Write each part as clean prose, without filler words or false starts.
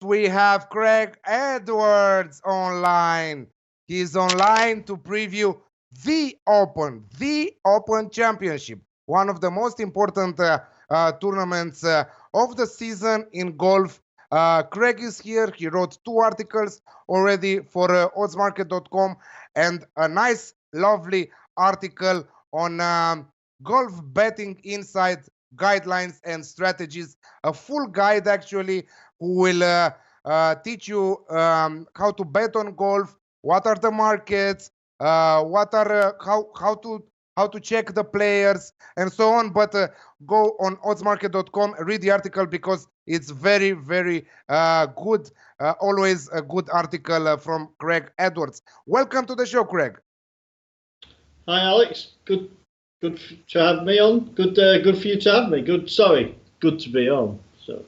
we have Craig Edwards online. He's online to preview the Open Championship, one of the most important tournaments of the season in golf. Craig is here. He wrote 2 articles already for oddsmarket.com and a nice, lovely article on golf betting insight guidelines and strategies. A full guide, actually, who will teach you how to bet on golf, what are the markets, what are how to check the players and so on. But go on oddsmarket.com, read the article because it's very, very good. Always a good article from Craig Edwards. Welcome to the show, Craig. Hi, Alex. Good to have me on. Good for you to have me. Good to be on. So.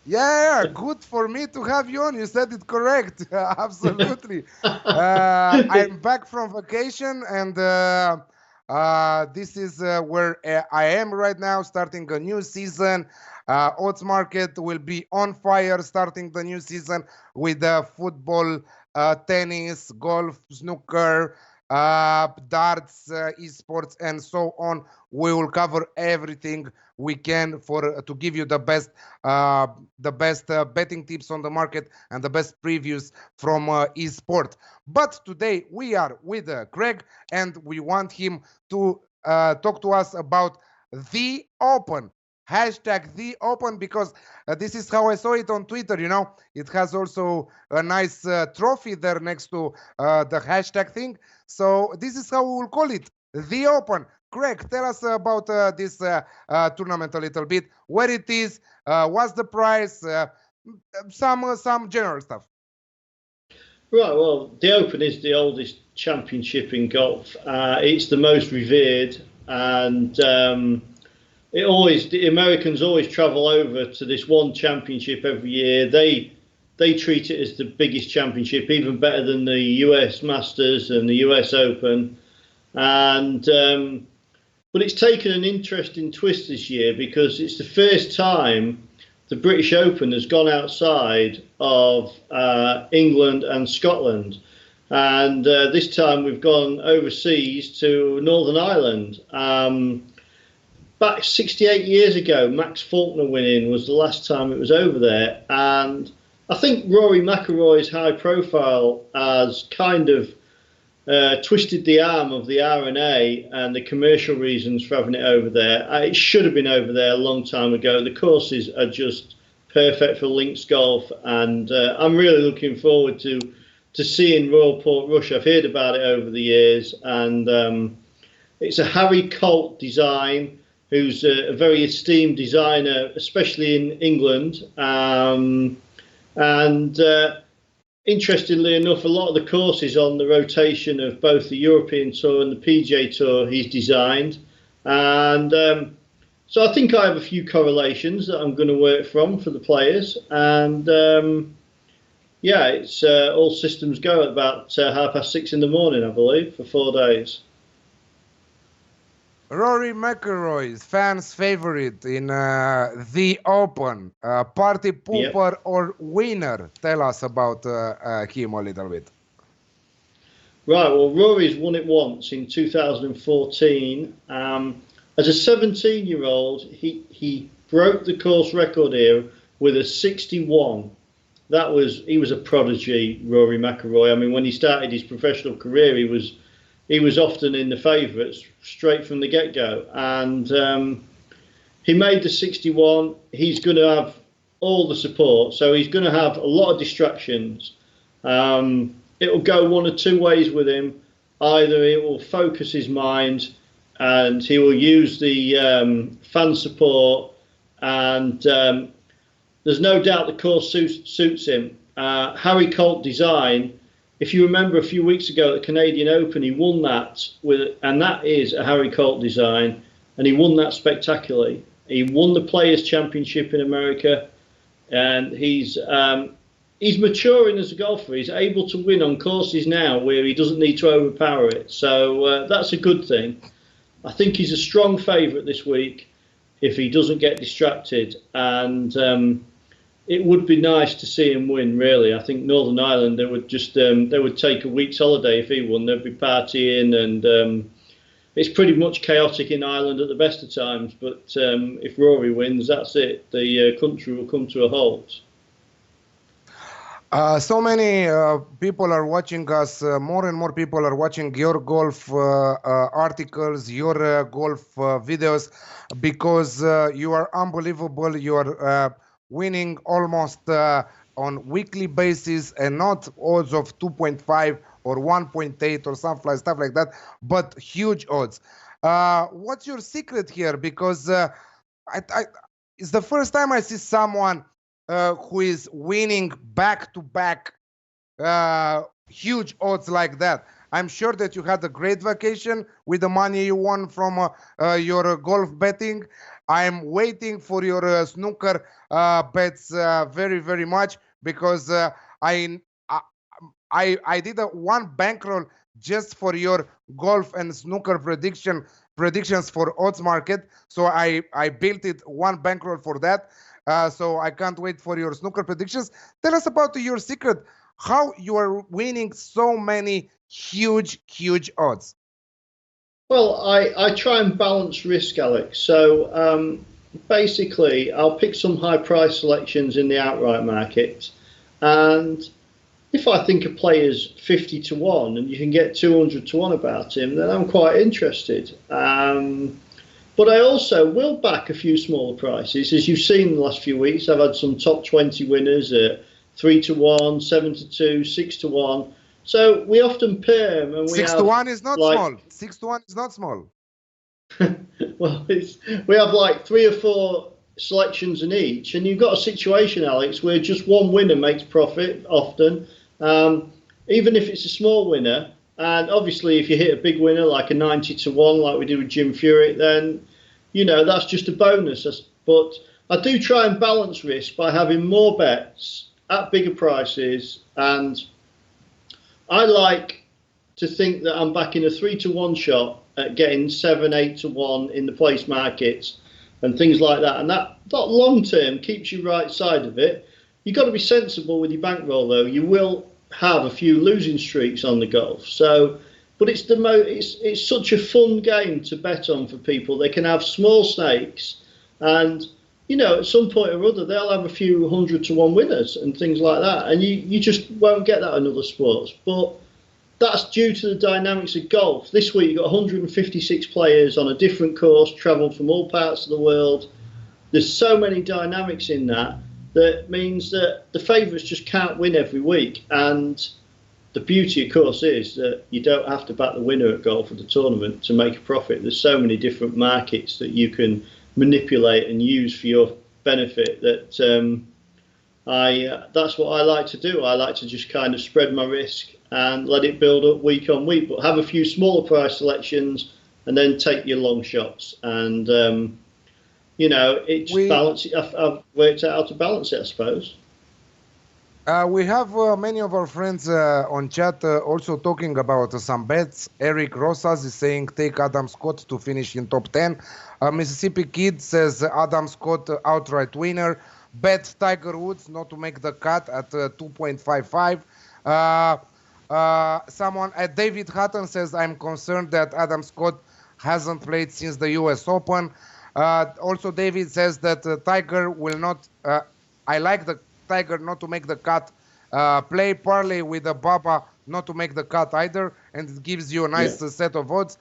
Yeah, good for me to have you on. You said it correct. Absolutely. I'm back from vacation, and this is where I am right now, starting a new season. Odds Market will be on fire, starting the new season with football, tennis, golf, snooker, darts, esports, and so on. We will cover everything we can for to give you the best betting tips on the market and the best previews from esport. But today we are with Craig, and we want him to talk to us about the Open. Hashtag the Open, because this is how I saw it on Twitter. You know, it has also a nice trophy there next to the hashtag thing. So this is how we will call it, the Open. Craig, tell us about this tournament a little bit, where it is, what's the price, some general stuff. Right. Well, the Open is the oldest championship in golf. It's the most revered, and the Americans always travel over to this one championship every year. They treat it as the biggest championship, even better than the US Masters and the US Open, and but it's taken an interesting twist this year because it's the first time the British Open has gone outside of England and Scotland. And this time we've gone overseas to Northern Ireland. Back 68 years ago, Max Faulkner winning was the last time it was over there. And I think Rory McIlroy's high profile has kind of twisted the arm of the R&A and the commercial reasons for having it over there. It should have been over there a long time ago. The courses are just perfect for links golf, and I'm really looking forward to seeing Royal Portrush. I've heard about it over the years, and it's a Harry Colt design, who's a very esteemed designer, especially in England, and interestingly enough, a lot of the courses on the rotation of both the European Tour and the PGA Tour he's designed. And so I think I have a few correlations that I'm going to work from for the players. And yeah, it's all systems go at about 6:30 in the morning, I believe, for 4 days. Rory McIlroy, fans' favorite in the Open, party pooper or winner. Tell us about him a little bit. Right, well, Rory's won it once in 2014. As a 17-year-old, he broke the course record here with a 61. He was a prodigy, Rory McIlroy. I mean, when he started his professional career, he was often in the favourites straight from the get-go. And he made the 61. He's going to have all the support. So he's going to have a lot of distractions. It'll go one of two ways with him. Either it will focus his mind and he will use the fan support. And there's no doubt the course suits him. Harry Colt design, if you remember a few weeks ago at the Canadian Open, he won that and that is a Harry Colt design, and he won that spectacularly. He won the Players Championship in America, and he's maturing as a golfer. He's able to win on courses now where he doesn't need to overpower it. So that's a good thing. I think he's a strong favourite this week if he doesn't get distracted. And it would be nice to see him win. Really, I think Northern Ireland, they would take a week's holiday if he won. They'd be partying, and it's pretty much chaotic in Ireland at the best of times. But if Rory wins, that's it. The country will come to a halt. So many people are watching us. More and more people are watching your golf articles, your golf videos, because you are unbelievable. You are winning almost on weekly basis, and not odds of 2.5 or 1.8 or stuff like that, but huge odds. What's your secret here? Because it's the first time I see someone who is winning back-to-back huge odds like that. I'm sure that you had a great vacation with the money you won from your golf betting. I'm waiting for your snooker bets very, very much, because I did one bankroll just for your golf and snooker predictions for odds market. So I built it one bankroll for that. So I can't wait for your snooker predictions. Tell us about your secret, how you are winning so many huge odds. Well, I try and balance risk, Alex. So basically, I'll pick some high price selections in the outright market, and if I think a player's 50 to 1 and you can get 200 to 1 about him, then I'm quite interested. But I also will back a few smaller prices. As you've seen in the last few weeks, I've had some top 20 winners at 3 to 1, 7 to 2, 6 to 1. So we often pair them, and we 6 have, to 1 is not like, small. 6 to 1 is not small. well, we have like 3 or 4 selections in each, and you've got a situation, Alex, where just one winner makes profit often, even if it's a small winner. And obviously, if you hit a big winner like a 90 to 1, like we do with Jim Furyk, then, you know, that's just a bonus. But I do try and balance risk by having more bets at bigger prices. And I like to think that I'm backing a 3 to 1 shot at getting 7, 8 to 1 in the place markets and things like that. And that long term keeps you right side of it. You've got to be sensible with your bankroll, though. You will have a few losing streaks on the golf. So, but it's it's such a fun game to bet on for people. They can have small stakes, and you know, at some point or other they'll have a few 100 to 1 winners and things like that, and you just won't get that in other sports. But that's due to the dynamics of golf. This week you've got 156 players on a different course, travelled from all parts of the world. There's so many dynamics in that. That means that the favourites just can't win every week. And the beauty, of course, is that you don't have to back the winner at golf of the tournament to make a profit. There's so many different markets that you can manipulate and use for your benefit that that's what I like to do. I like to just kind of spread my risk and let it build up week on week, but have a few smaller price selections and then take your long shots. And you know, it's balance. I've worked out how to balance it, I suppose. We have many of our friends on chat also talking about some bets. Eric Rosas is saying take Adam Scott to finish in top 10. Mississippi Kid says Adam Scott outright winner. Bet Tiger Woods not to make the cut at 2.55. Someone at David Hutton says I'm concerned that Adam Scott hasn't played since the US Open. Also, David says that Tiger will not. I like the Tiger not to make the cut. Play parlay with the Baba not to make the cut either, and it gives you a nice set of odds.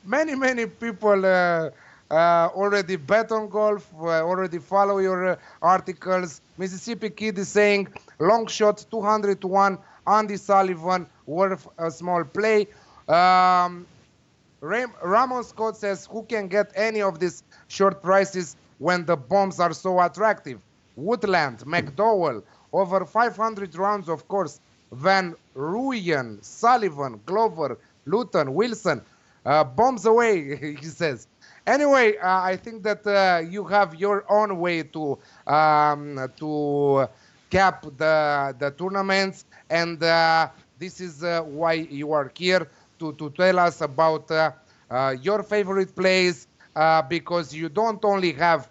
Many people already bet on golf, already follow your articles. Mississippi Kid is saying long shot 200 to 1. Andy Sullivan worth a small play. Ramon Scott says, who can get any of these short prices when the bombs are so attractive? Woodland, McDowell, over 500 rounds, of course. Van Rooyen, Sullivan, Glover, Luton, Wilson. Bombs away, he says. Anyway, I think that you have your own way to cap the tournaments, and this is why you are here. To tell us about your favorite plays, because you don't only have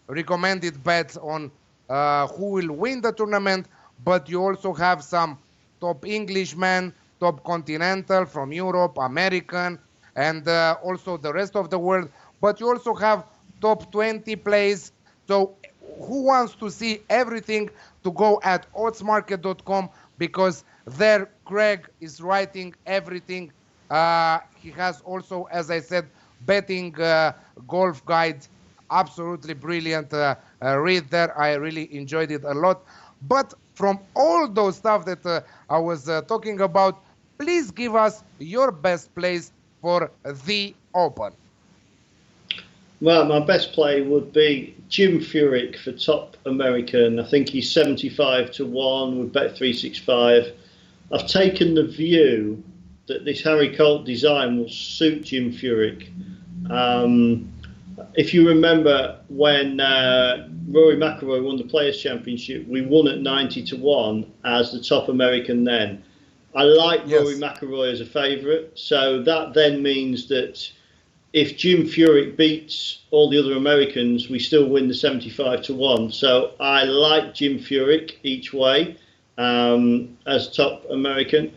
recommended bets on who will win the tournament, but you also have some top Englishmen, top continental from Europe, American, and also the rest of the world. But you also have top 20 plays. So who wants to see everything, to go at oddsmarket.com, because there Craig is writing everything. He has also, as I said, betting golf guides. Absolutely brilliant read there. I really enjoyed it a lot. But from all those stuff that I was talking about, please give us your best plays for the Open. Well, my best play would be Jim Furyk for top American. I think he's 75 to 1 with Bet365. I've taken the view that this Harry Colt design will suit Jim Furyk. If you remember when Rory McIlroy won the Players' Championship, we won at 90 to 1 as the top American then. I like Rory McIlroy as a favourite, so that then means that if Jim Furyk beats all the other Americans, we still win the 75 to 1. So I like Jim Furyk each way as top American.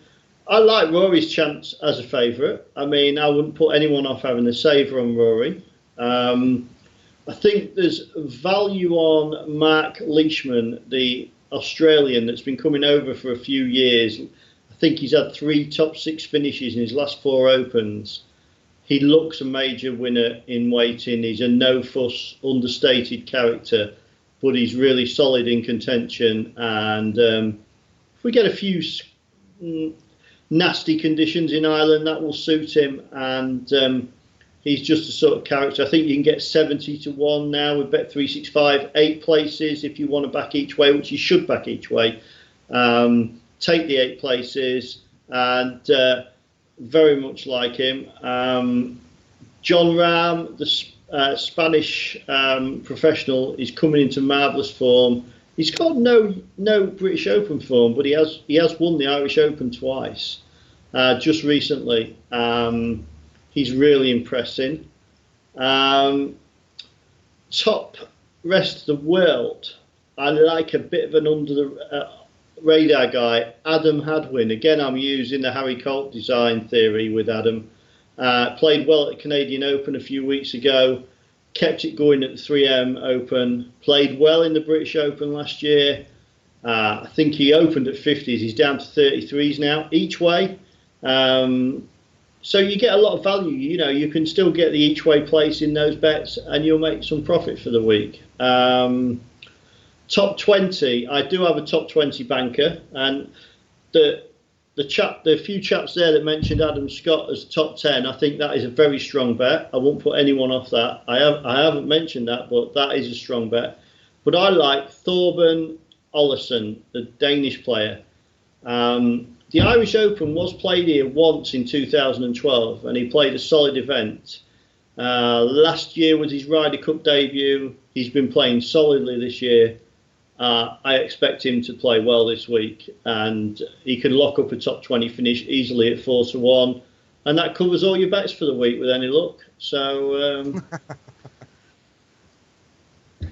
I like Rory's chance as a favourite. I mean, I wouldn't put anyone off having a saver on Rory. I think there's value on Mark Leishman, the Australian that's been coming over for a few years. I think he's had 3 top 6 finishes in his last 4 Opens. He looks a major winner in waiting. He's a no-fuss, understated character, but he's really solid in contention. And if we get a few nasty conditions in Ireland, that will suit him. And he's just a sort of character. I think you can get 70 to 1 now with Bet365, 8 places if you want to back each way, which you should back each way. Take the 8 places, and very much like him. John Rahm, the Spanish professional, is coming into marvellous form. He's got no British Open form, but he has won the Irish Open twice, just recently. He's really impressing. Top rest of the world, I like a bit of an under the radar guy, Adam Hadwin. Again, I'm using the Harry Colt design theory with Adam. Played well at the Canadian Open a few weeks ago, kept it going at the 3M Open, played well in the British Open last year. I think he opened at 50s, he's down to 33s now, each way. So you get a lot of value. You know, you can still get the each way place in those bets and you'll make some profit for the week. Top 20, I do have a top 20 banker, and the few chaps there that mentioned Adam Scott as top 10, I think that is a very strong bet. I won't put anyone off that. I haven't mentioned that, but that is a strong bet. But I like Thorben Olesen, the Danish player. The Irish Open was played here once in 2012, and he played a solid event. Last year was his Ryder Cup debut. He's been playing solidly this year. I expect him to play well this week, and he can lock up a top 20 finish easily at 4 to 1, and that covers all your bets for the week with any luck. So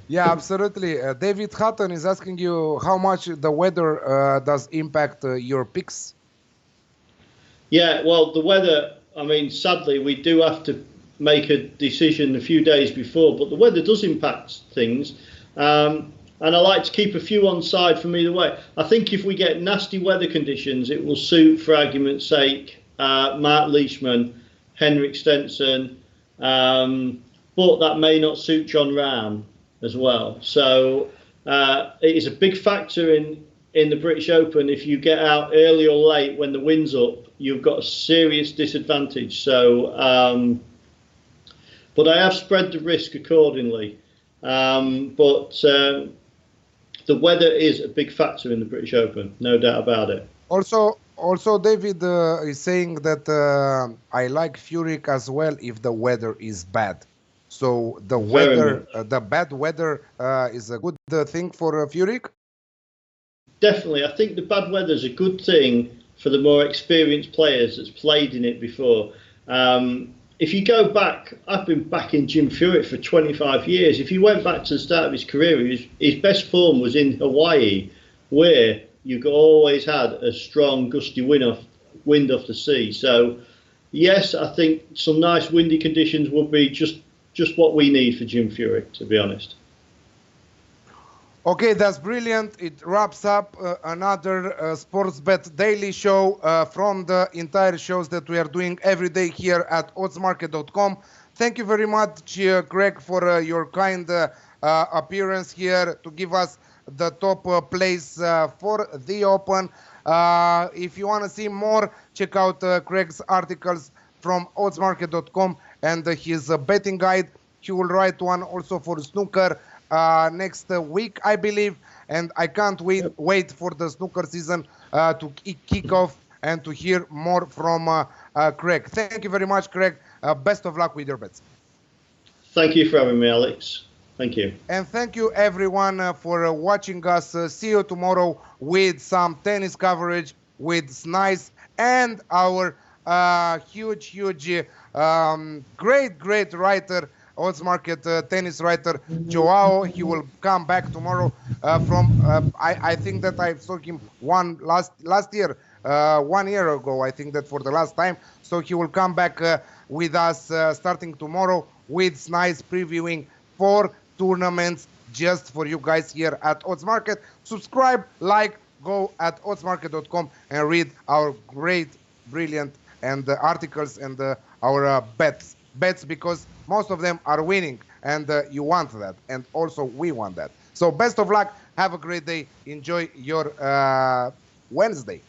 yeah, absolutely. David Hutton is asking you how much the weather does impact your picks. Yeah, well, the weather, I mean, sadly, we do have to make a decision a few days before, but the weather does impact things. And I like to keep a few on side from either way. I think if we get nasty weather conditions, it will suit, for argument's sake, Mark Leishman, Henrik Stenson, but that may not suit John Rahm as well. So it is a big factor in the British Open. If you get out early or late when the wind's up, you've got a serious disadvantage. So, but I have spread the risk accordingly. The weather is a big factor in the British Open, no doubt about it. Also, David is saying that I like Furyk as well if the weather is bad. So the weather, the bad weather, is a good thing for Furyk. Definitely, I think the bad weather is a good thing for the more experienced players that's played in it before. if you go back, I've been backing Jim Furyk for 25 years. If you went back to the start of his career, his best form was in Hawaii, where you always had a strong, gusty wind off the sea. So, yes, I think some nice windy conditions would be just what we need for Jim Furyk, to be honest. Okay, that's brilliant. It wraps up another Sportsbet Daily Show from the entire shows that we are doing every day here at oddsmarket.com. Thank you very much, Greg, for your kind appearance here to give us the top place for the Open. If you want to see more, check out Craig's articles from oddsmarket.com and his betting guide. He will write one also for snooker next week, I believe, and I can't wait for the snooker season to kick off and to hear more from Craig. Thank you very much, Craig. Best of luck with your bets. Thank you for having me, Alex. Thank you. And thank you, everyone, for watching us. See you tomorrow with some tennis coverage with Snice and our huge, great writer, Odds Market tennis writer Joao. He will come back tomorrow from I think that I saw him last year, 1 year ago, I think that for the last time. So he will come back with us starting tomorrow with Snice previewing 4 tournaments just for you guys here at Odds Market. Subscribe, like, go at oddsmarket.com and read our great, brilliant and articles and our bets because most of them are winning, and you want that, and also we want that. So best of luck. Have a great day. Enjoy your Wednesday.